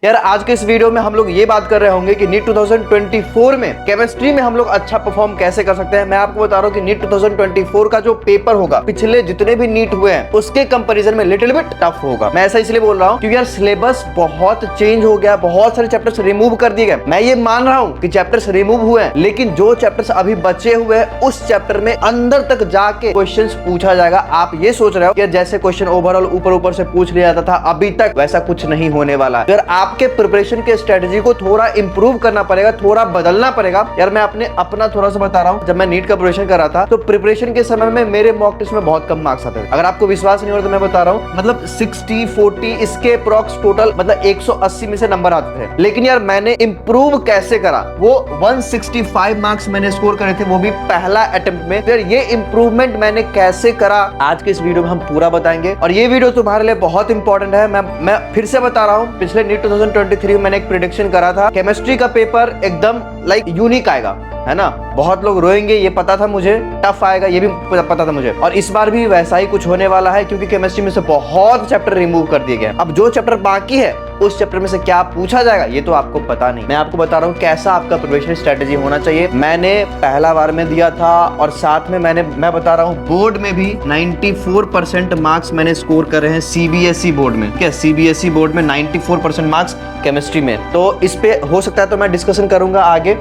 यार आज के इस वीडियो में हम लोग ये बात कर रहे होंगे कि नीट 2024 में केमिस्ट्री में हम लोग अच्छा परफॉर्म कैसे कर सकते हैं। मैं आपको बता रहा हूँ कि नीट 2024 का जो पेपर होगा पिछले जितने भी नीट हुए हैं उसके कंपैरिजन में लिटिल बिट टफ होगा। मैं ऐसा इसलिए बोल रहा हूँ क्योंकि यार सिलेबस बहुत चेंज हो गया, बहुत सारे चैप्टर्स रिमूव कर दिए गए। मैं ये मान रहा हूँ कि चैप्टर्स रिमूव हुए हैं, लेकिन जो चैप्टर्स अभी बचे हुए हैं उस चैप्टर में अंदर तक जाके क्वेश्चंस पूछा जाएगा। आप ये सोच रहे हो कि जैसे क्वेश्चन ओवरऑल ऊपर ऊपर से पूछ लिया जाता था अभी तक, वैसा कुछ नहीं होने वाला है। आपके प्रिपरेशन के स्ट्रेटजी को थोड़ा इंप्रूव करना पड़ेगा, थोड़ा बदलना पड़ेगा। यार मैं अपना थोड़ा सा बता रहा हूँ, जब मैं नीट का प्रिपरेशन कर रहा था तो प्रिपरेशन के समय में मेरे मॉक टेस्ट में बहुत कम मार्क्स आते थे। अगर आपको विश्वास नहीं हो रहा तो मैं बता रहा हूँ, मतलब 60-40 इसके अप्रॉक्स टोटल मतलब 180 में से नंबर आते थे। लेकिन यार मैंने इंप्रूव कैसे करा, वो 165 मार्क्स मैंने स्कोर करे थे, वो भी पहला अटेम्प्ट में। फिर ये इंप्रूवमेंट मैंने कैसे करा आज के इस वीडियो में हम पूरा बताएंगे। और ये वीडियो तुम्हारे लिए बहुत इंपॉर्टेंट है। मैं फिर से बता रहा हूँ, पिछले नीट 2023 में मैंने एक प्रेडिक्शन करा था, केमिस्ट्री का पेपर एकदम लाइक यूनिक आएगा, है ना। बहुत लोग रोएंगे ये पता था मुझे, टफ आएगा ये भी पता था मुझे। और इस बार भी वैसा ही कुछ होने वाला है क्योंकि केमिस्ट्री में से बहुत चैप्टर रिमूव कर दिए गए। अब जो चैप्टर बाकी है उस चैप्टर में से क्या पूछा जाएगा ये तो आपको पता नहीं। मैं आपको बता रहा हूँ कैसा आपका प्रिपरेशन स्ट्रेटेजी होना चाहिए। मैंने पहला बार में दिया था और साथ में मैं बता रहा हूँ बोर्ड में भी 94% मार्क्स मैंने स्कोर करे हैं सीबीएसई बोर्ड में। क्या सीबीएसई बोर्ड में 94% मार्क्स केमिस्ट्री में, तो इस पे हो सकता है तो मैं डिस्कशन करूंगा आगे।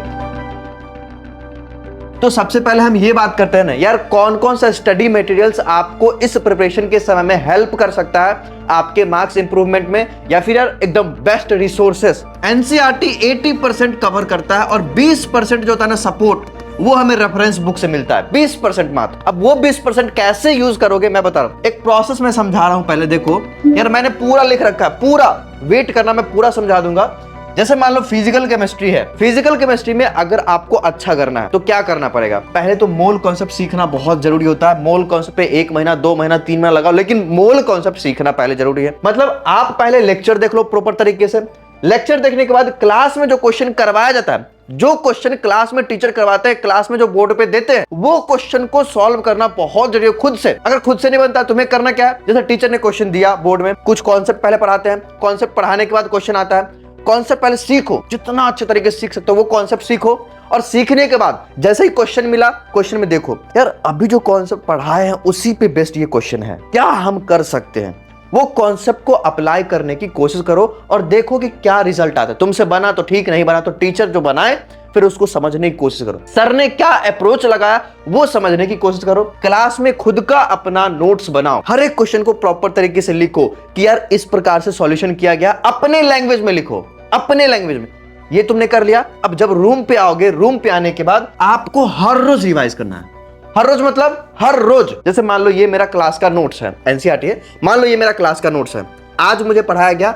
तो सबसे पहले हम ये बात करते हैं ना यार, कौन कौन सा स्टडी मटेरियल्स आपको इस प्रिपरेशन के समय में हेल्प कर सकता है आपके मार्क्स इंप्रूवमेंट में, या फिर यार एकदम बेस्ट रिसोर्सेस। एनसीईआरटी 80% कवर करता है और 20% जो होता है ना सपोर्ट, वो हमें रेफरेंस बुक से मिलता है, 20% मात्र। अब वो 20% कैसे यूज करोगे मैं बता रहा हूँ, एक प्रोसेस में समझा रहा हूँ। पहले देखो यार मैंने पूरा लिख रखा है, पूरा वेट करना, मैं पूरा समझा दूंगा। जैसे मान लो फिजिकल केमिस्ट्री है, फिजिकल केमिस्ट्री में अगर आपको अच्छा करना है तो क्या करना पड़ेगा, पहले तो मोल कॉन्सेप्ट सीखना बहुत जरूरी होता है। मोल कॉन्सेप्ट पे 1 महीना 2 महीना 3 महीना लगाओ, लेकिन मोल कॉन्सेप्ट सीखना पहले जरूरी है। मतलब आप पहले लेक्चर देख लो प्रॉपर तरीके से। लेक्चर देखने के बाद क्लास में जो क्वेश्चन करवाया जाता है, जो क्वेश्चन क्लास में टीचर करवाते हैं, क्लास में जो बोर्ड पे देते हैं, वो क्वेश्चन को सॉल्व करना बहुत जरूरी है खुद से। अगर खुद से नहीं बनता तुम्हें करना क्या है, जैसे टीचर ने क्वेश्चन दिया बोर्ड में, कुछ कॉन्सेप्ट पहले पढ़ाते हैं, कॉन्सेप्ट पढ़ाने के बाद क्वेश्चन आता है, कॉन्सेप्ट पहले सीखो, जितना अच्छे तरीके से सीख सकते हो वो कॉन्सेप्ट सीखो। और सीखने के बाद जैसे ही क्वेश्चन मिला, क्वेश्चन में देखो यार अभी जो कॉन्सेप्ट पढ़ाए हैं उसी पे बेस्ड ये क्वेश्चन है, क्या हम कर सकते हैं। वो कॉन्सेप्ट को अप्लाई करने की कोशिश करो और देखो कि क्या रिजल्ट आता है। तुमसे बना तो ठीक, नहीं बना तो टीचर जो बनाए फिर उसको समझने की कोशिश करो। सर ने क्या अप्रोच लगाया वो समझने की कोशिश करो। क्लास में खुद का अपना नोट्स बनाओ, हर एक क्वेश्चन को प्रॉपर तरीके से लिखो कि यार इस प्रकार से सॉल्यूशन किया गया, अपने लैंग्वेज में लिखो, अपने लैंग्वेज में। ये तुमने कर लिया। अब जब रूम पे आओगे, रूम पे आने के बाद आपको हर रोज रिवाइज करना है। हर रोज मतलब हर रोज। जैसे मान लो ये मेरा क्लास का नोट्स है, एनसीईआरटी है, मान लो ये मेरा क्लास का नोट्स है। आज मुझे पढ़ाया गया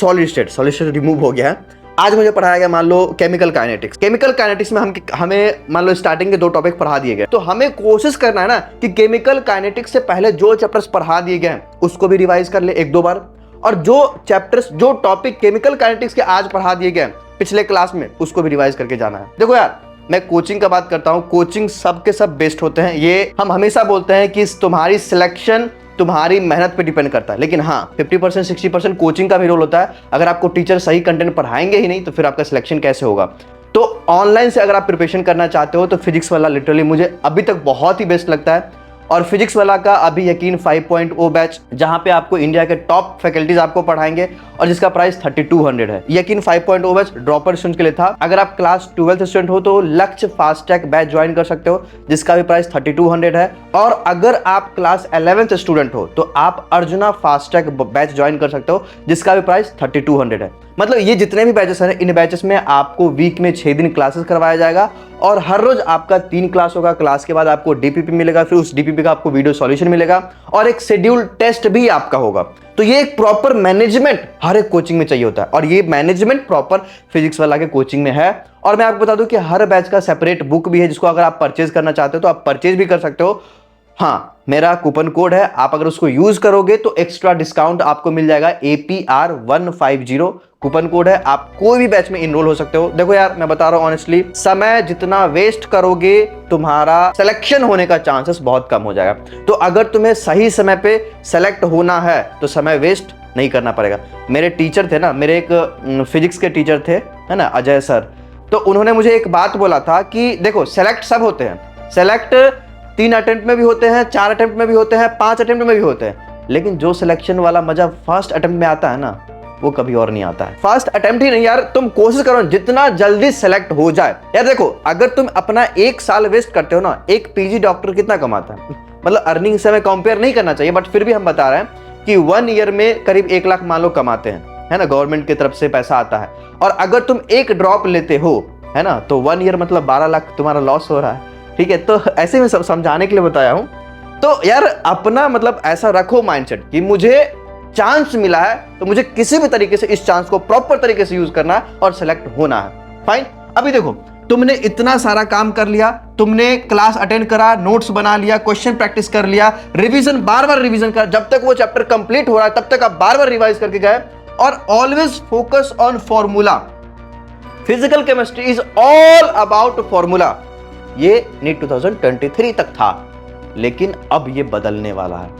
सॉलिड स्टेट रिमूव हो गया है। आज मुझे पढ़ाया गया मान लो केमिकल काइनेटिक्स। केमिकल काइनेटिक्स में हमें मान लो स्टार्टिंग के 2 टॉपिक पढ़ा दिए गए, तो हमें कोशिश करना है ना कि केमिकल काइनेटिक्स से पहले जो चैप्टर्स पढ़ा दिए गए उसको भी रिवाइज कर ले 1-2 बार। और जो चैप्टर्स, जो टॉपिक केमिकल काइनेटिक्स के आज पढ़ा दिए गए पिछले क्लास में, उसको भी रिवाइज करके जाना है। देखो यार मैं कोचिंग का बात करता हूं, कोचिंग सब के सब बेस्ट होते हैं। ये हम हमेशा बोलते हैं कि तुम्हारी सिलेक्शन तुम्हारी मेहनत पे डिपेंड करता है, लेकिन हाँ 50% 60% कोचिंग का भी रोल होता है। अगर आपको टीचर सही कंटेंट पढ़ाएंगे ही नहीं तो फिर आपका सिलेक्शन कैसे होगा। तो ऑनलाइन से अगर आप प्रिपरेशन करना चाहते हो तो फिजिक्स वाला लिटरली मुझे अभी तक बहुत ही बेस्ट लगता है। और फिजिक्स वाला का अभी यकीन 5.0 बैच, जहां पे आपको इंडिया के टॉप फैकल्टीज आपको पढ़ाएंगे और जिसका प्राइस 3200 है। यकीन 5.0 बैच ड्रॉपर स्टूडेंट के लिए था। अगर आप क्लास 12th स्टूडेंट हो तो लक्ष्य फास्ट ट्रैक बैच ज्वाइन कर सकते हो, जिसका भी प्राइस 3200 है। और अगर आप क्लास 11th स्टूडेंट हो तो आप arjuna fast track batch join कर सकते हो, जिसका भी प्राइस 3200 है। मतलब ये जितने भी बैचेस हैं, इन बैचेस में आपको वीक में 6 दिन क्लासेस करवाया जाएगा और हर रोज आपका 3 क्लास होगा। क्लास के बाद आपको डीपीपी मिलेगा, फिर उस डीपीपी का आपको वीडियो सॉल्यूशन मिलेगा और एक शेड्यूल टेस्ट भी आपका होगा। तो ये एक प्रॉपर मैनेजमेंट हर एक कोचिंग में चाहिए होता है और ये मैनेजमेंट प्रॉपर फिजिक्स वाला के कोचिंग में है। और मैं आपको बता दूं कि हर बैच का सेपरेट बुक भी है, जिसको अगर आप परचेज करना चाहते हो तो आप परचेज भी कर सकते हो। हाँ, मेरा कूपन कोड है, आप अगर उसको यूज करोगे तो एक्स्ट्रा डिस्काउंट आपको मिल जाएगा APR 150 कूपन कोड है, आप कोई भी बैच में इनरोल हो सकते हो। देखो यार मैं बता रहा हूँ ऑनेस्टली, समय जितना वेस्ट करोगे तुम्हारा सिलेक्शन होने का चांसेस बहुत कम हो जाएगा। तो अगर तुम्हें सही समय पे सेलेक्ट होना है तो समय वेस्ट नहीं करना पड़ेगा। मेरे टीचर थे ना, मेरे एक फिजिक्स के टीचर थे, है ना, अजय सर, तो उन्होंने मुझे एक बात बोला था कि देखो सेलेक्ट सब होते हैं, सेलेक्ट 3 अटेम्प्ट में भी होते हैं, 4 अटेम्प्ट में भी होते हैं, 5 अटेम्प्ट में भी होते हैं, लेकिन जो सिलेक्शन वाला मजा फर्स्ट अटेम्प्ट में आता है ना, वो कभी और नहीं आता है। फर्स्ट अटेम्प्ट ही नहीं यार, तुम कोशिश करो जितना जल्दी सेलेक्ट हो जाए। यार देखो अगर तुम अपना 1 साल वेस्ट करते हो ना, एक पीजी डॉक्टर कितना कमाता है, मतलब अर्निंग से हमें कंपेयर नहीं करना चाहिए, बट फिर भी हम बता रहे हैं कि 1 ईयर में करीब 1 लाख मान लो कमाते हैं, है ना, गवर्नमेंट की तरफ से पैसा आता है। और अगर तुम एक ड्रॉप लेते हो, है ना, तो 1 ईयर मतलब 12 लाख तुम्हारा लॉस हो रहा है। ठीक है, तो ऐसे में सब समझाने के लिए बताया हूं। तो यार अपना मतलब ऐसा रखो माइंडसेट कि मुझे चांस मिला है तो मुझे किसी भी तरीके से इस चांस को प्रॉपर तरीके से यूज करना है और सेलेक्ट होना है। फाइन, अभी देखो तुमने इतना सारा काम कर लिया, तुमने क्लास अटेंड करा, नोट्स बना लिया, क्वेश्चन प्रैक्टिस कर लिया, रिवीजन बार बार रिवीजन कर, जब तक वो चैप्टर कंप्लीट हो रहा है तब तक आप बार बार रिवाइज करके गए। और always focus on formula. Physical chemistry is all about formula. ये नीट 2023 तक था, लेकिन अब ये बदलने वाला है,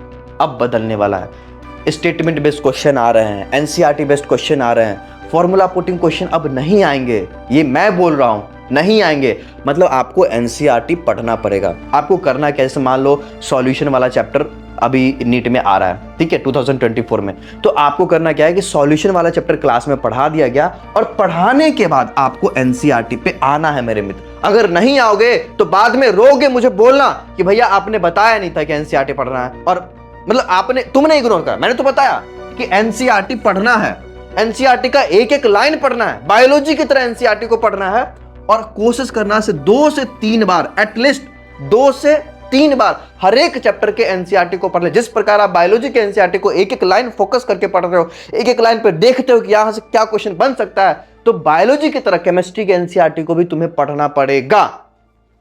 अब बदलने वाला है। स्टेटमेंट बेस्ड क्वेश्चन आ रहे हैं, एनसीईआरटी बेस्ड क्वेश्चन आ रहे हैं, फॉर्मूला पुटिंग क्वेश्चन अब नहीं आएंगे, ये मैं बोल रहा हूं, नहीं आएंगे। मतलब आपको एनसीईआरटी पढ़ना पड़ेगा। आपको करना क्या, जैसे मान लो सॉल्यूशन वाला चैप्टर अभी नीट में आ रहा है, ठीक है, 2024 में, तो आपको करना क्या है कि सॉल्यूशन वाला चैप्टर क्लास में पढ़ा दिया गया और पढ़ाने के बाद आपको एनसीईआरटी पे आना है मेरे मित्र। अगर नहीं आओगे तो बाद में रोगे, मुझे बोलना कि भैया आपने बताया नहीं था कि एनसीईआरटी पढ़ना है, और मतलब तुमने इग्नोर करा। मैंने तो बताया कि एनसीईआरटी पढ़ना है, एनसीईआरटी का एक एक लाइन पढ़ना है, बायोलॉजी की तरह एनसीईआरटी को पढ़ना है, और कोशिश करना से 2 से 3 बार, एटलीस्ट 2 से 3 बार हर एक चैप्टर के एनसीईआरटी को पढ़ ले। जिस प्रकार आप बायोलॉजी के एनसीईआरटी को एक एक लाइन फोकस करके पढ़ रहे हो, एक एक लाइन पे देखते हो कि यहां से क्या क्वेश्चन बन सकता है, तो बायोलॉजी की तरह केमिस्ट्री के एनसीईआरटी को भी तुम्हें पढ़ना पड़ेगा।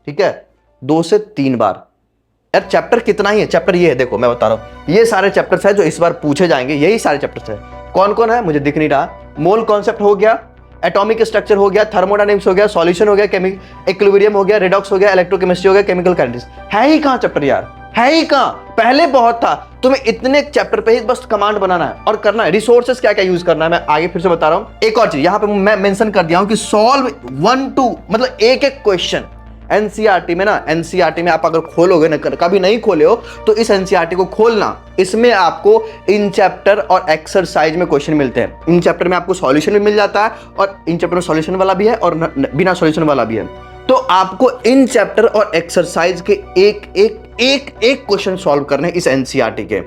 ठीक है, 2 से 3 बार। यार चैप्टर कितना ही है, चैप्टर ये है, देखो मैं बता रहा हूं, ये सारे चैप्टर्स है जो इस बार पूछे जाएंगे, यही सारे चैप्टर्स है। कौन कौन है मुझे दिख नहीं रहा। मोल कॉन्सेप्ट हो गया, एटॉमिक स्ट्रक्चर हो गया, थर्मोडायनेमिक्स हो गया, सॉल्यूशन हो गया, इक्विलिब्रियम हो गया, रिडॉक्स हो गया, इलेक्ट्रोकेमिस्ट्री हो गया, केमिकल काइनेटिक्स। है ही कहां चैप्टर यार, है ही कहां। पहले बहुत था, तुम्हें इतने चैप्टर पे ही बस कमांड बनाना है और करना है। रिसोर्सेज क्या क्या यूज करना है मैं आगे फिर से बता रहा हूं। एक और चीज यहां पे मैं मेंशन कर दिया हूं कि सॉल्व 1 2 मतलब एक एक क्वेश्चन एनसीईआरटी में ना, एनसीईआरटी में आप अगर खोलोगे ना, कभी नहीं खोले हो तो इस एनसीईआरटी को खोलना, इसमें आपको इन चैप्टर और एक्सरसाइज में क्वेश्चन मिलते हैं। इन चैप्टर में आपको सॉल्यूशन भी मिल जाता है और इन चैप्टर में सॉल्यूशन वाला भी है और बिना सॉल्यूशन वाला भी है। तो आपको इन चैप्टर और एक्सरसाइज के एक क्वेश्चन सॉल्व करने इस एनसीईआरटी के।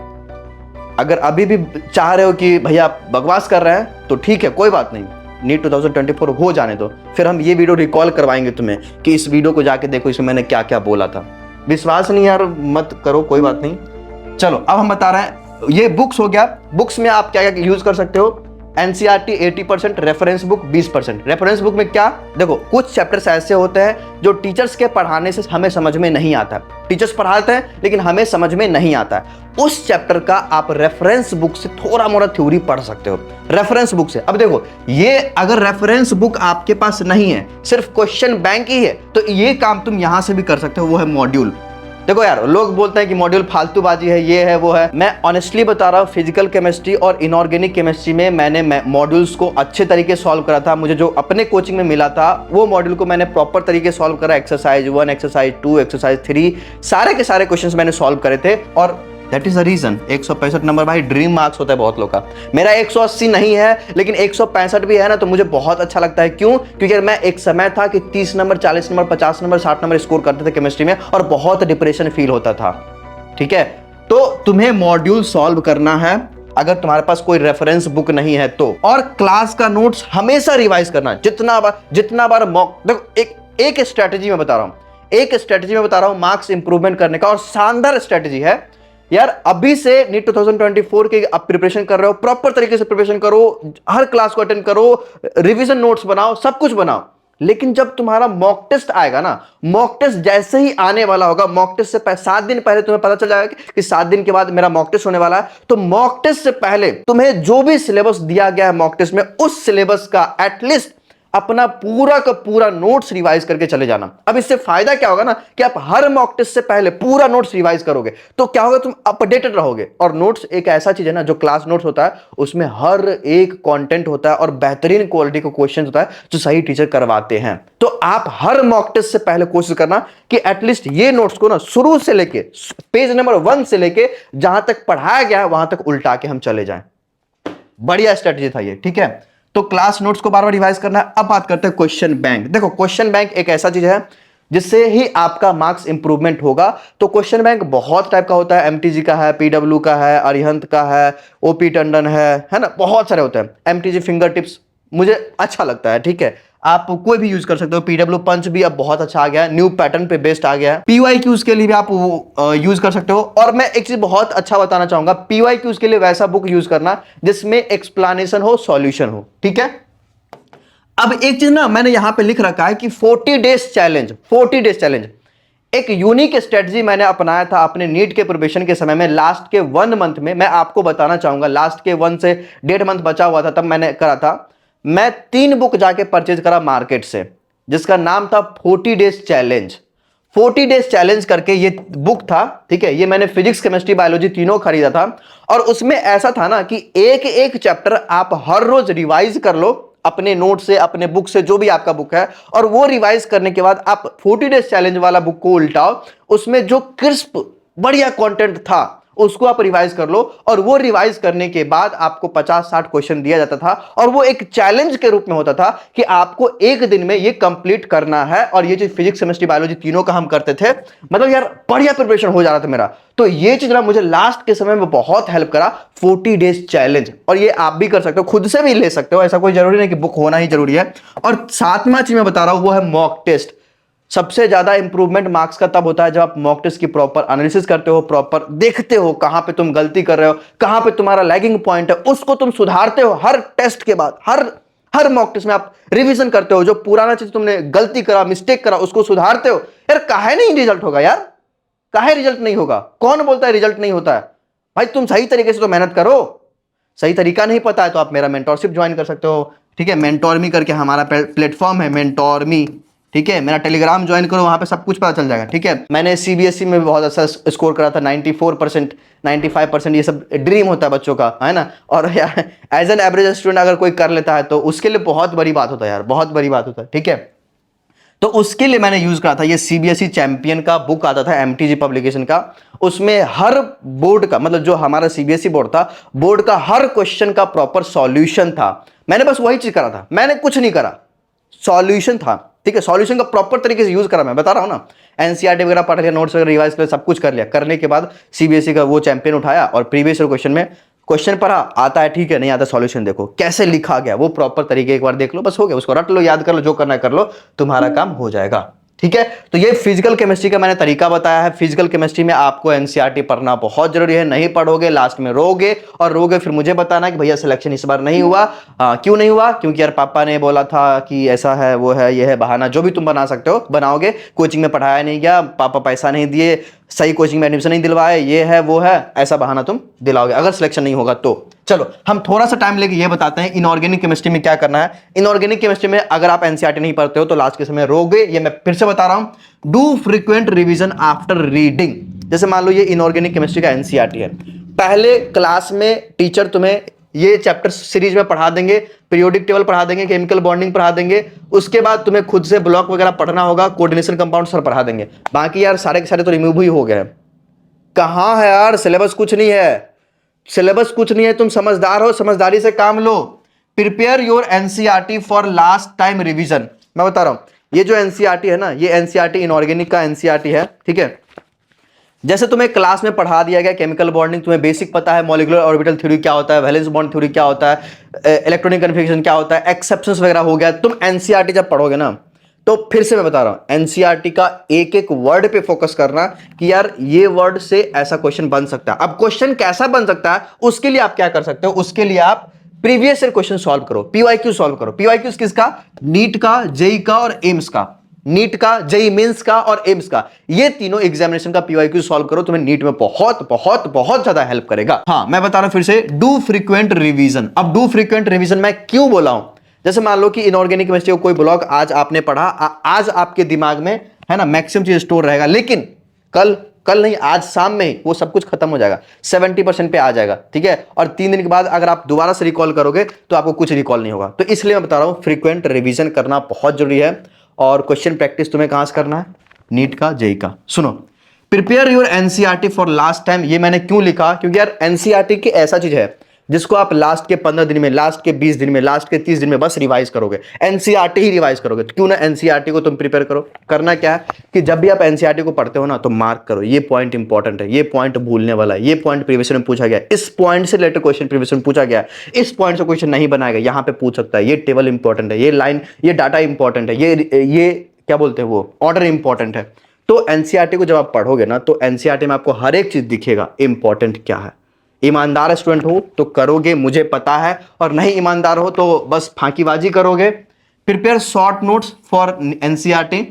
अगर अभी भी चाह रहे हो कि भैया बकवास कर रहे हैं तो ठीक है, कोई बात नहीं, नीट 2024 हो जाने दो, फिर हम ये वीडियो रिकॉल करवाएंगे तुम्हें कि इस वीडियो को जाके देखो, इसमें मैंने क्या क्या बोला था। विश्वास नहीं यार मत करो, कोई बात नहीं। चलो अब हम बता रहे हैं, ये बुक्स हो गया। बुक्स में आप क्या क्या यूज कर सकते हो। NCERT 80%, reference book 20%। Reference book में क्या, देखो कुछ चैप्टर्स ऐसे होते हैं जो टीचर्स के पढ़ाने से हमें समझ में नहीं आता। टीचर्स पढ़ाते हैं लेकिन हमें समझ में नहीं आता है, उस चैप्टर का आप रेफरेंस बुक से थोड़ा मोड़ा थ्योरी पढ़ सकते हो, रेफरेंस बुक से। अब देखो ये अगर रेफरेंस बुक आपके पास नहीं है, सिर्फ क्वेश्चन बैंक ही है, तो ये काम तुम यहां से भी कर सकते हो, वो है मॉड्यूल। देखो यार लोग बोलते हैं कि मॉड्यूल फालतूबाजी है, ये है वो है। मैं ऑनेस्टली बता रहा हूँ, फिजिकल केमिस्ट्री और इनऑर्गेनिक केमिस्ट्री में मैंने मॉड्यूल्स को अच्छे तरीके से सॉल्व करा था। मुझे जो अपने कोचिंग में मिला था वो मॉड्यूल को मैंने प्रॉपर तरीके से सॉल्व करा। एक्सरसाइज 1, एक्सरसाइज 2, एक्सरसाइज 3, सारे के सारे क्वेश्चंस मैंने सॉल्व करे थे। और that is the reason 165 number भाई ड्रीम मार्क्स होता है बहुत लोग का। मेरा 180 नहीं है लेकिन 165 भी है ना, तो मुझे बहुत अच्छा लगता है। क्यों? क्योंकि मैं एक समय था कि 30 number, 40 number, 50 number, 60 number score करते थे केमिस्ट्री में और बहुत डिप्रेशन फील होता था। ठीक है, तो तुम्हें मॉड्यूल सॉल्व करना है अगर तुम्हारे पास कोई रेफरेंस बुक नहीं है तो। और क्लास का नोट्स हमेशा रिवाइज करना, जितना बार देखो एक स्ट्रेटेजी में बता रहा हूं, एक स्ट्रेटेजी में बता रहा हूं मार्क्स इंप्रूवमेंट करने का, और शानदार स्ट्रेटेजी है यार। अभी से नीट 2024 के आप प्रिपरेशन कर रहे हो, प्रॉपर तरीके से प्रिपरेशन करो, हर क्लास को अटेंड करो, रिवीजन नोट्स बनाओ, सब कुछ बनाओ, लेकिन जब तुम्हारा मॉक टेस्ट आएगा ना, मॉक टेस्ट जैसे ही आने वाला होगा, मॉक टेस्ट से 7 दिन पहले तुम्हें पता चल जाएगा कि 7 दिन के बाद मेरा मॉक टेस्ट होने वाला है, तो मॉक टेस्ट से पहले तुम्हें जो भी सिलेबस दिया गया है मॉक टेस्ट में, उस सिलेबस का एटलीस्ट अपना पूरा का पूरा नोट्स रिवाइज करके चले जाना। अब इससे फायदा क्या होगा ना कि आप हर मॉक टेस्ट से पहले पूरा नोट्स रिवाइज करोगे तो क्या होगा, तुम अपडेटेड रहोगे। और नोट्स एक ऐसा चीज है ना, जो क्लास नोट्स होता है उसमें हर एक कंटेंट होता है और बेहतरीन क्वालिटी का क्वेश्चन होता है जो सही टीचर करवाते हैं। तो आप हर मॉक टेस्ट से पहले कोशिश करना कि एटलीस्ट ये नोट्स को ना शुरू से लेके पेज नंबर 1 से लेके जहां तक पढ़ाया गया है वहां तक उल्टा के हम चले जाएं। बढ़िया स्ट्रेटजी था ये, ठीक है। तो क्लास नोट्स को बार बार रिवाइज करना है। अब बात करते हैं क्वेश्चन बैंक। देखो क्वेश्चन बैंक एक ऐसा चीज है जिससे ही आपका मार्क्स इंप्रूवमेंट होगा। तो क्वेश्चन बैंक बहुत टाइप का होता है, एमटीजी का है, पीडब्ल्यू का है, अरिहंत का है, ओपी टंडन है ना, बहुत सारे होते हैं। एमटीजी फिंगर टिप्स मुझे अच्छा लगता है, ठीक है, आप कोई भी यूज कर सकते हो। पीडब्ल्यू पंच भी अब बहुत अच्छा आ गया है, न्यू पैटर्न पे बेस्ड आ गया है। पीवाईक्यूज के लिए भी आप यूज कर सकते हो। और मैं एक चीज बहुत अच्छा बताना चाहूंगा, पीवाईक्यूज के लिए वैसा बुक यूज करना जिसमें एक्सप्लेनेशन हो, सॉल्यूशन हो, ठीक है। अब एक चीज ना मैंने यहां पे लिख रखा है कि 40 डेज चैलेंज, 40 डेज चैलेंज एक यूनिक स्ट्रेटजी मैंने अपनाया था अपने नीट के प्रिपरेशन के समय में। लास्ट के 1 मंथ में मैं आपको बताना चाहूंगा, लास्ट के 1 से 1.5 मंथ बचा हुआ था तब मैंने करा था। मैं 3 बुक जाके परचेज करा मार्केट से, जिसका नाम था 40 डेज चैलेंज। 40 डेज चैलेंज करके ये बुक था, ठीक है। ये मैंने फिजिक्स, केमिस्ट्री, बायोलॉजी तीनों खरीदा था। और उसमें ऐसा था ना कि एक एक चैप्टर आप हर रोज रिवाइज कर लो अपने नोट से, अपने बुक से, जो भी आपका बुक है, और वो रिवाइज करने के बाद आप 40 डेज चैलेंज वाला बुक को उल्टाओ, उसमें जो क्रिस्प बढ़िया कंटेंट था उसको आप रिवाइज कर लो। और वो रिवाइज करने के बाद आपको 50-60 क्वेश्चन दिया जाता था और वो एक चैलेंज के रूप में होता था कि आपको एक दिन में ये कंप्लीट करना है। और ये चीज फिजिक्स, केमिस्ट्री, बायोलॉजी तीनों का हम करते थे। मतलब यार बढ़िया प्रिपरेशन हो जा रहा था मेरा। तो ये चीज ना मुझे लास्ट के समय में बहुत हेल्प करा, 40 डेज चैलेंज। और ये आप भी कर सकते हो, खुद से भी ले सकते हो, ऐसा कोई जरूरी नहीं कि बुक होना ही जरूरी है। और 7वां चीज मैं बता रहा हूं वो है मॉक टेस्ट। सबसे ज्यादा इंप्रूवमेंट मार्क्स का तब होता है जब आप मॉक टेस्ट की प्रॉपर एनालिसिस करते हो, प्रॉपर देखते हो कहां पे तुम गलती कर रहे हो, कहां पे तुम्हारा लैगिंग पॉइंट है, उसको तुम सुधारते हो। हर टेस्ट के बाद, हर मॉक टेस्ट में आप रिवीजन करते हो, जो पुराना चीज तुमने गलती करा, मिस्टेक करा, उसको सुधारते हो। यार काहे नहीं रिजल्ट होगा यार, काहे रिजल्ट नहीं होगा? कौन बोलता है रिजल्ट नहीं होता है? भाई तुम सही तरीके से तो मेहनत करो। सही तरीका नहीं पता है तो आप मेरा मेंटोरशिप ज्वाइन कर सकते हो, ठीक है। मेंटोरमी करके हमारा प्लेटफॉर्म है, मेंटोरमी, ठीक है। मेरा टेलीग्राम ज्वाइन करो, वहां पे सब कुछ पता चल जाएगा, ठीक है। मैंने सीबीएसई में भी बहुत अच्छा स्कोर करा था, 94%, 95%। ये सब ड्रीम होता है बच्चों का, है ना। और यार एज एन एवरेज स्टूडेंट अगर कोई कर लेता है तो उसके लिए बहुत बड़ी बात होता है यार, बहुत बड़ी बात होता है, ठीक है। तो उसके लिए मैंने यूज करा था ये सीबीएसई चैंपियन का बुक आता था, एमटीजी पब्लिकेशन का। उसमें हर बोर्ड का, मतलब जो हमारा सीबीएसई बोर्ड था, बोर्ड का हर क्वेश्चन का प्रॉपर सॉल्यूशन था। मैंने बस वही चीज करा था, मैंने कुछ नहीं करा, सॉल्यूशन था, ठीक है। सॉल्यूशन का प्रॉपर तरीके से यूज करा, मैं बता रहा हूं ना। एनसीईआरटी वगैरह पढ़ लिया, नोट्स वगैरह रिवाइज कर, सब कुछ कर लिया। करने के बाद सीबीएसई का वो चैंपियन उठाया और प्रीवियस ईयर क्वेश्चन में क्वेश्चन पढ़ा, आता है ठीक है, नहीं आता सॉल्यूशन देखो कैसे लिखा गया, वो प्रॉपर तरीके एक बार देख लो, बस हो गया। उसको रट लो, याद कर लो, जो करना है कर लो, तुम्हारा काम हो जाएगा, ठीक है। तो ये फिजिकल केमिस्ट्री का मैंने तरीका बताया है। फिजिकल केमिस्ट्री में आपको एनसीईआरटी पढ़ना बहुत जरूरी है। नहीं पढ़ोगे लास्ट में रोगे, और रोगे फिर मुझे बताना कि भैया सिलेक्शन इस बार नहीं हुआ। क्यों नहीं हुआ? क्योंकि यार पापा ने बोला था कि ऐसा है, वो है, ये है, बहाना जो भी तुम बना सकते हो बनाओगे। कोचिंग में पढ़ाया नहीं गया, पापा पैसा नहीं दिए, सही कोचिंग में एडमिशन नहीं दिलवाए, ये है वो है, ऐसा बहाना तुम दिलाओगे अगर सिलेक्शन नहीं होगा तो। चलो हम थोड़ा सा टाइम लेके ये बताते हैं इनऑर्गेनिक केमिस्ट्री में क्या करना है। इनऑर्गेनिक केमिस्ट्री में अगर आप एनसीईआरटी नहीं पढ़ते हो तो लास्ट के समय रोगे। ये मैं फिर से बता रहा हूं, do frequent revision after reading. जैसे मान लो ये इनऑर्गेनिक केमिस्ट्री का एनसीईआरटी है, पहले क्लास में टीचर तुम्हें ये चैप्टर सीरीज में पढ़ा देंगे, पीरियोडिक टेबल पढ़ा देंगे, केमिकल बॉन्डिंग पढ़ा देंगे। उसके बाद तुम्हें खुद से ब्लॉक वगैरह पढ़ना होगा, कोऑर्डिनेशन कंपाउंड सर पढ़ा देंगे। बाकी यार सारे के सारे तो रिमूव ही हो गए हैं। कहां है यार? सिलेबस कुछ नहीं है, सिलेबस कुछ नहीं है। तुम समझदार हो, समझदारी से काम लो। Prepare your NCERT for last time revision. मैं बता रहा हूं, ये जो एनसीईआरटी है ना, ये एनसीईआरटी इनऑर्गेनिक का एनसीईआरटी है, ठीक है। जैसे तुम्हें क्लास में पढ़ा दिया गया केमिकल बॉन्डिंग, तुम्हें बेसिक पता है, मॉलिक्यूलर ऑर्बिटल थ्योरी क्या होता है, वैलेंस बॉन्ड थ्योरी क्या होता है, इलेक्ट्रॉनिक कन्फिग्रेशन क्या होता है, एक्सेप्शंस वगैरह हो गया। तुम एनसीईआरटी जब पढ़ोगे ना, तो फिर से मैं बता रहा हूं, एनसीईआरटी का एक एक वर्ड पे फोकस करना कि यार ये वर्ड से ऐसा क्वेश्चन बन सकता है। अब क्वेश्चन कैसा बन सकता है उसके लिए आप क्या कर सकते हो, उसके लिए आप प्रीवियस ईयर क्वेश्चन सॉल्व करो, पीवाईक्यू सॉल्व करो। पीवाईक्यू किसका? नीट का, जेई का और एम्स का। नीट का, जेई मेंस का और एम्स का, ये तीनों एग्जामिनेशन का पीवाईक्यू सॉल्व करो, तुम्हें नीट में बहुत बहुत बहुत ज्यादा हेल्प करेगा। हाँ, मैं बता रहा हूं फिर से, डू फ्रीक्वेंट रिवीजन। अब डू फ्रीक्वेंट रिवीजन मैं क्यों बोला हूं? जैसे मान लो कि इनऑर्गेनिक केमिस्ट्री का कोई ब्लॉक आज आपने पढ़ा, आज आपके दिमाग में है ना मैक्सिमम चीज स्टोर रहेगा, लेकिन कल नहीं, आज शाम में ही वो सब कुछ खत्म हो जाएगा, 70% पे आ जाएगा, ठीक है। और 3 दिन के बाद अगर आप दोबारा से रिकॉल करोगे तो आपको कुछ रिकॉल नहीं होगा। तो इसलिए मैं बता रहा हूं फ्रीक्वेंट रिवीजन करना बहुत जरूरी है। और क्वेश्चन प्रैक्टिस तुम्हें कहां से करना है? नीट का, जेई का। सुनो, prepare your NCERT for last time. ये मैंने क्यों लिखा? क्योंकि यार एनसीईआरटी की ऐसा चीज है जिसको आप लास्ट के 15 दिन में, लास्ट के 20 दिन में, लास्ट के 30 दिन में बस रिवाइज करोगे, एनसीईआरटी ही रिवाइज करोगे। तो क्यों ना एनसीईआरटी को तुम प्रिपेयर करो। करना क्या है कि जब भी आप एनसीईआरटी को पढ़ते हो ना, तो मार्क करो, ये पॉइंट इंपॉर्टेंट है, ये पॉइंट भूलने वाला है, ये पॉइंट प्रीवियस में पूछा गया, इस पॉइंट से रिलेटेड क्वेश्चन प्रीवियस में पूछा गया, इस पॉइंट से क्वेश्चन नहीं बनाएगा, यहां पे पूछ सकता है, ये टेबल इंपॉर्टेंट है, ये लाइन, ये डाटा इंपॉर्टेंट है, ये क्या बोलते हैं वो ऑर्डर इंपॉर्टेंट है। तो एनसीईआरटी को जब आप पढ़ोगे ना, तो एनसीईआरटी में आपको हर एक चीज दिखेगा इंपॉर्टेंट क्या है। ईमानदार स्टूडेंट हो तो करोगे, मुझे पता है, और नहीं ईमानदार हो तो बस फांकीबाजी करोगे। Prepare short notes for NCERT,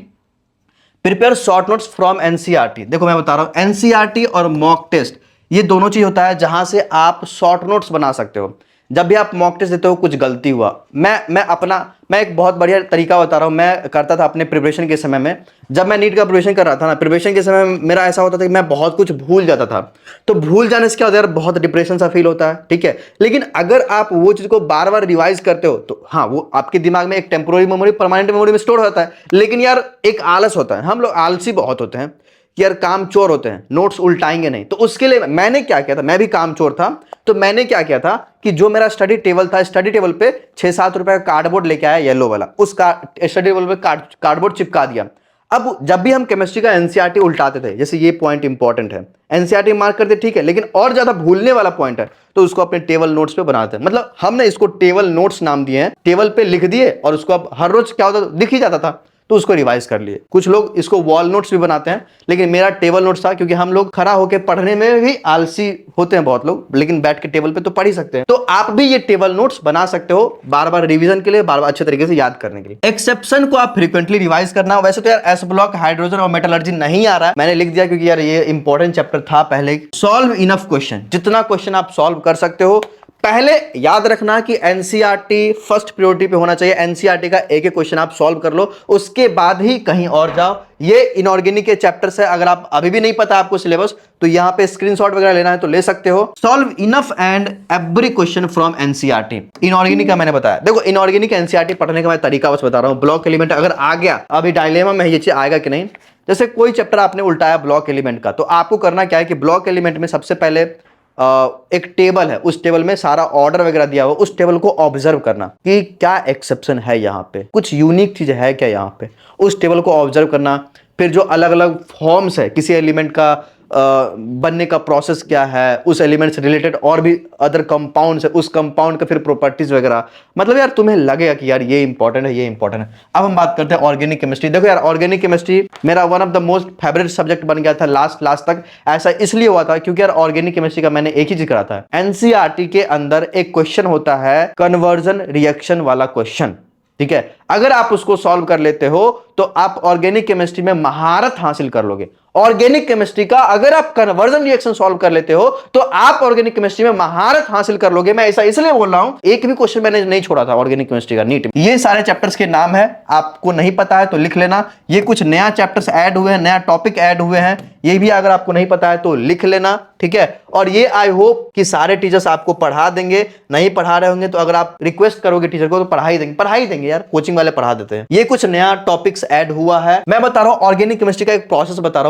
prepare short notes from NCERT. देखो मैं बता रहा हूं, एनसीईआरटी और मॉक टेस्ट ये दोनों चीज होता है जहां से आप शॉर्ट नोट्स बना सकते हो। जब भी आप मॉक टेस्ट देते हो, कुछ गलती हुआ, मैं एक बहुत बढ़िया तरीका बता रहा हूं, मैं करता था अपने प्रिपरेशन के समय में। जब मैं नीट का प्रिपरेशन कर रहा था ना, प्रिपरेशन के समय में मेरा ऐसा होता था कि मैं बहुत कुछ भूल जाता था। तो भूल जाने से क्या होता है यार, बहुत डिप्रेशन सा फील होता है, ठीक है। लेकिन अगर आप वो चीज को बार बार रिवाइज करते हो तो हाँ, वो आपके दिमाग में एक टेम्पोररी मेमोरी, परमानेंट मेमोरी में स्टोर होता है। लेकिन यार एक आलस होता है, हम लोग आलसी बहुत होते हैं कि यार काम चोर होते हैं, नोट्स उल्टाएंगे नहीं। तो उसके लिए मैंने क्या किया था, मैं भी काम चोर था, तो मैंने क्या किया था कि जो मेरा स्टडी टेबल था, स्टडी टेबल पे 6-7 रुपए का कार्डबोर्ड लेके आया, येलो वाला, उस स्टडी टेबल पे कार्डबोर्ड चिपका दिया। अब जब भी हम केमिस्ट्री का एनसीईआरटी उल्टाते थे, जैसे ये पॉइंट इंपॉर्टेंट है, एनसीईआरटी मार्क करते ठीक है, लेकिन और ज्यादा भूलने वाला पॉइंट है तो उसको अपने टेबल नोट्स पे बनाते हैं। मतलब हमने इसको टेबल नोट्स नाम दिए हैं, टेबल पे लिख दिए और उसको अब हर रोज क्या होता था, दिख ही जाता था, तो उसको रिवाइज कर लिए। कुछ लोग इसको वॉल नोट्स भी बनाते हैं, लेकिन मेरा टेबल नोट्स था, क्योंकि हम लोग खड़ा होकर पढ़ने में भी आलसी होते हैं बहुत लोग, लेकिन बैठ के टेबल पे तो पढ़ ही सकते हैं। तो आप भी ये टेबल नोट्स बना सकते हो, बार बार रिवीजन के लिए, बार बार अच्छे तरीके से याद करने के लिए। एक्सेप्शन को आप फ्रीक्वेंटली रिवाइज करना। वैसे तो यार एस ब्लॉक, हाइड्रोजन और मेटलर्जी नहीं आ रहा है, मैंने लिख दिया क्योंकि यार ये इंपॉर्टेंट चैप्टर था पहले। सॉल्व इनफ क्वेश्चन, जितना क्वेश्चन आप सॉल्व कर सकते हो। पहले याद रखना कि एनसीईआरटी फर्स्ट प्रायोरिटी पे होना चाहिए। एनसीईआरटी का एक एक क्वेश्चन आप सॉल्व कर लो, उसके बाद ही कहीं और जाओ। ये इनऑर्गेनिक के चैप्टर से अगर आप अभी भी नहीं पता आपको सिलेबस, तो यहां पे स्क्रीनशॉट वगैरह लेना है तो ले सकते हो। Solve enough and every question from NCERT. Inorganic का मैंने बताया, देखो इनऑर्गेनिक एनसीईआरटी पढ़ने का मैं तरीका बस बता रहा हूं। ब्लॉक एलिमेंट अगर आ गया, अभी डायलेमा में ये चीज आएगा कि नहीं। जैसे कोई चैप्टर आपने उल्टाया ब्लॉक एलिमेंट का, तो आपको करना क्या है कि ब्लॉक एलिमेंट में सबसे पहले एक टेबल है, उस टेबल में सारा ऑर्डर वगैरह दिया हुआ, उस टेबल को ऑब्जर्व करना कि क्या एक्सेप्शन है, यहाँ पे कुछ यूनिक चीज है क्या, यहाँ पे उस टेबल को ऑब्जर्व करना। फिर जो अलग अलग फॉर्म्स है किसी एलिमेंट का बनने का प्रोसेस क्या है, उस एलिमेंट से रिलेटेड और भी अदर कंपाउंड्स है, उस कंपाउंड का फिर प्रॉपर्टीज वगैरह। मतलब यार तुम्हें लगेगा कि यार ये इंपॉर्टेंट है, ये इंपॉर्टेंट है। अब हम बात करते हैं ऑर्गेनिक केमिस्ट्री। देखो यार ऑर्गेनिक केमिस्ट्री मेरा one of the most favourite subject बन गया था लास्ट तक। ऐसा इसलिए हुआ था क्योंकि यार ऑर्गेनिक केमिस्ट्री का मैंने एक ही चीज करा था, एनसीईआरटी के अंदर एक क्वेश्चन होता है कन्वर्जन रिएक्शन वाला क्वेश्चन, ठीक है। अगर आप उसको सॉल्व कर लेते हो तो आप ऑर्गेनिक केमिस्ट्री में महारत हासिल कर लोगे। ऑर्गेनिक केमिस्ट्री का अगर आप कन्वर्जन रिएक्शन सॉल्व कर लेते हो तो आप ऑर्गेनिक केमिस्ट्री में महारत हासिल कर लोगे। मैं ऐसा इसलिए बोल रहा हूं, एक भी क्वेश्चन मैंने नहीं छोड़ा था ऑर्गेनिक केमिस्ट्री का नीट में। ये सारे चैप्टर्स के नाम है, आपको नहीं पता है तो लिख लेना। ये कुछ नया चैप्टर्स ऐड हुए हैं, नया टॉपिक ऐड हुए हैं, ये भी अगर आपको नहीं पता है तो लिख लेना, ठीक है। और ये आई होप कि सारे टीचर्स आपको पढ़ा देंगे। नहीं पढ़ा रहे होंगे तो अगर आप रिक्वेस्ट करोगे टीचर को तो पढ़ा ही देंगे यार, कोचिंग वाले पढ़ा देते हैं। ये कुछ नया टॉपिक्स ऐड हुआ है। मैं बता रहा हूं ऑर्गेनिक केमिस्ट्री का एक प्रोसेस बता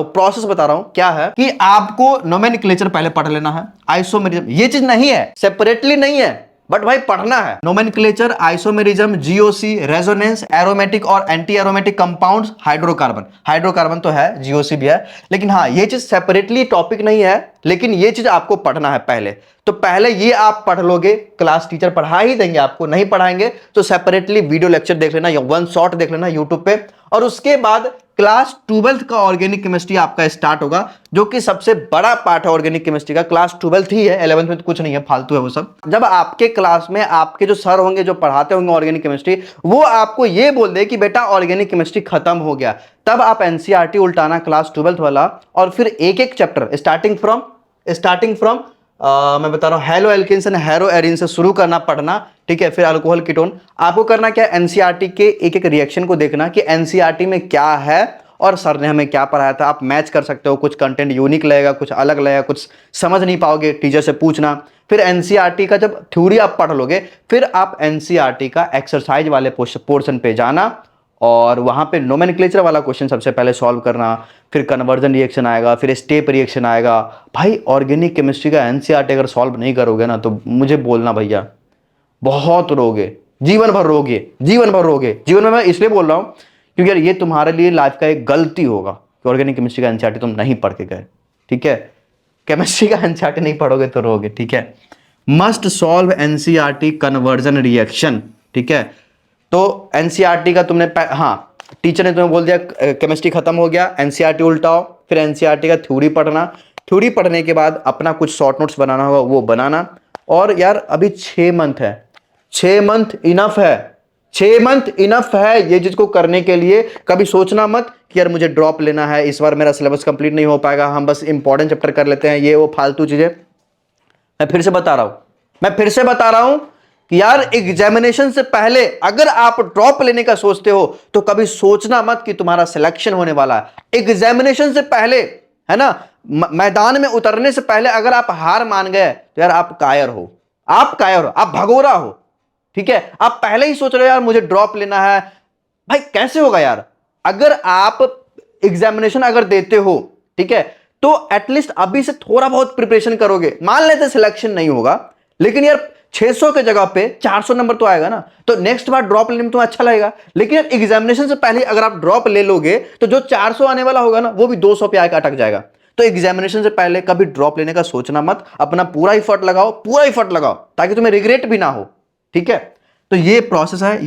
रहा हूं। क्या है कि आपको नोमेनक्लेचर पहले पढ़ लेना है, आइसोमेरिज्म, ये चीज नहीं है, सेपरेटली नहीं है, बट भाई पढ़ना है। Nomenclature, isomerism, GOC, resonance, aromatic और एंटी एरोमेटिक कंपाउंड्स, हाइड्रोकार्बन तो है, जीओसी भी है, लेकिन हाँ ये चीज सेपरेटली टॉपिक नहीं है, लेकिन ये चीज आपको पढ़ना है पहले। तो पहले ये आप पढ़ लोगे, क्लास टीचर पढ़ा ही देंगे आपको, नहीं पढ़ाएंगे तो सेपरेटली वीडियो लेक्चर देख लेना या वन शॉट देख लेना यूट्यूब पे। और उसके बाद क्लास 12th का ऑर्गेनिक केमिस्ट्री आपका स्टार्ट होगा, जो कि सबसे बड़ा पार्ट है ऑर्गेनिक केमिस्ट्री का। क्लास 12th ही है, 11th में तो कुछ नहीं है, फालतू है वो सब। जब आपके क्लास में आपके जो सर होंगे जो पढ़ाते होंगे ऑर्गेनिक केमिस्ट्री, वो आपको ये बोल दे कि बेटा ऑर्गेनिक केमिस्ट्री खत्म हो गया, तब आप एनसीईआरटी उल्टाना क्लास 12th वाला, और फिर एक एक चैप्टर स्टार्टिंग फ्रॉम मैं बता रहा हूं haloalkanes and haloarenes से शुरू करना पढ़ना, ठीक है। फिर अल्कोहल कीटोन। आपको करना क्या, एनसीईआरटी के एक एक रिएक्शन को देखना कि एनसीईआरटी में क्या है और सर ने हमें क्या पढ़ाया था। आप मैच कर सकते हो, कुछ कंटेंट यूनिक लगेगा, कुछ अलग लगेगा, कुछ समझ नहीं पाओगे टीचर से पूछना। फिर एनसीईआरटी का जब थ्योरी आप पढ़ लोगे, फिर आप एनसीईआरटी का एक्सरसाइज वाले पोर्शन पे जाना और वहां पे नोमेनक्लेचर वाला क्वेश्चन सबसे पहले सॉल्व करना। फिर कन्वर्जन रिएक्शन आएगा, फिर स्टेप रिएक्शन आएगा। भाई ऑर्गेनिक केमिस्ट्री का एनसीईआरटी अगर सॉल्व नहीं करोगे ना, तो मुझे बोलना भैया, बहुत रोगे, जीवन भर रोगे, जीवन भर रोगे। जीवन में मैं इसलिए बोल रहा हूं क्योंकि यार ये तुम्हारे लिए लाइफ का एक गलती होगा कि ऑर्गेनिक केमिस्ट्री का एनसीईआरटी तुम नहीं पढ़ के गए, ठीक है। केमिस्ट्री का एनसीईआरटी नहीं पढ़ोगे तो रोगे, ठीक है। Must solve NCERT conversion reaction, ठीक है। तो एनसीईआरटी का तुमने हाँ, टीचर ने तुम्हें बोल दिया केमिस्ट्री खत्म हो गया, एनसीईआरटी उल्टाओ। फिर एनसीईआरटी का थ्योरी पढ़ना, थ्योरी पढ़ने के बाद अपना कुछ शॉर्ट नोट्स बनाना होगा, वो बनाना। और यार अभी 6 मंथ है, 6 मंथ इनफ है, 6 मंथ इनफ है ये चीज को करने के लिए। कभी सोचना मत कि यार मुझे ड्रॉप लेना है, इस बार मेरा सिलेबस कंप्लीट नहीं हो पाएगा, हम बस इंपॉर्टेंट चैप्टर कर लेते हैं, ये वो फालतू चीजें। मैं फिर से बता रहा हूं कि यार एग्जामिनेशन से पहले अगर आप ड्रॉप लेने का सोचते हो तो कभी सोचना मत कि तुम्हारा सिलेक्शन होने वाला है। एग्जामिनेशन से पहले, है ना, मैदान में उतरने से पहले अगर आप हार मान गए तो यार आप कायर हो, आप भगोरा हो, ठीक है। आप पहले ही सोच रहे हो यार मुझे ड्रॉप लेना है, भाई कैसे होगा यार। अगर आप एग्जामिनेशन अगर देते हो, ठीक है, तो एटलीस्ट अभी से थोड़ा बहुत प्रिपरेशन करोगे। मान लेते सिलेक्शन नहीं होगा, लेकिन यार 600 के जगह पे 400 नंबर तो आएगा ना, तो नेक्स्ट बार ड्रॉप लेने में तुम्हें अच्छा लगेगा। लेकिन यार एग्जामिनेशन से पहले अगर आप ड्रॉप ले लोगे तो जो 400 आने वाला होगा ना, वो भी 200 पे आके अटक जाएगा। तो एग्जामिनेशन से पहले कभी ड्रॉप लेने का सोचना मत, अपना पूरा एफर्ट लगाओ ताकि तुम्हें रिग्रेट भी ना हो, ठीक है। तो ये प्रोसेस है,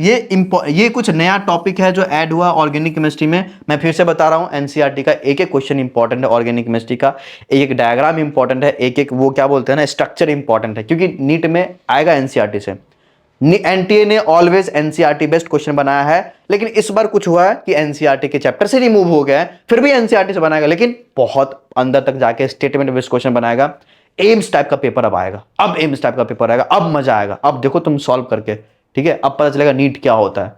ये कुछ नया टॉपिक है जो ऐड हुआ ऑर्गेनिक केमिस्ट्री में। मैं फिर से बता रहा हूं, एनसीईआरटी का एक एक क्वेश्चन इंपॉर्टेंट है, ऑर्गेनिक केमिस्ट्री का एक एक डायग्राम इंपॉर्टेंट है, एक एक वो क्या बोलते हैं ना, स्ट्रक्चर इंपॉर्टेंट है, क्योंकि नीट में आएगा एनसीईआरटी से। एनटीए ने ऑलवेज एनसीईआरटी बेस्ड क्वेश्चन बनाया है, लेकिन इस बार कुछ हुआ है कि एनसीईआरटी के चैप्टर से रिमूव हो गया है, फिर भी एनसीईआरटी से बनाएगा, लेकिन बहुत अंदर तक जाके स्टेटमेंट बेस्ड क्वेश्चन बनाएगा। एम्स टाइप का पेपर अब एम्स टाइप का पेपर आएगा, अब मजा आएगा। अब देखो तुम सॉल्व करके, ठीक है, अब पता चलेगा नीट क्या होता है।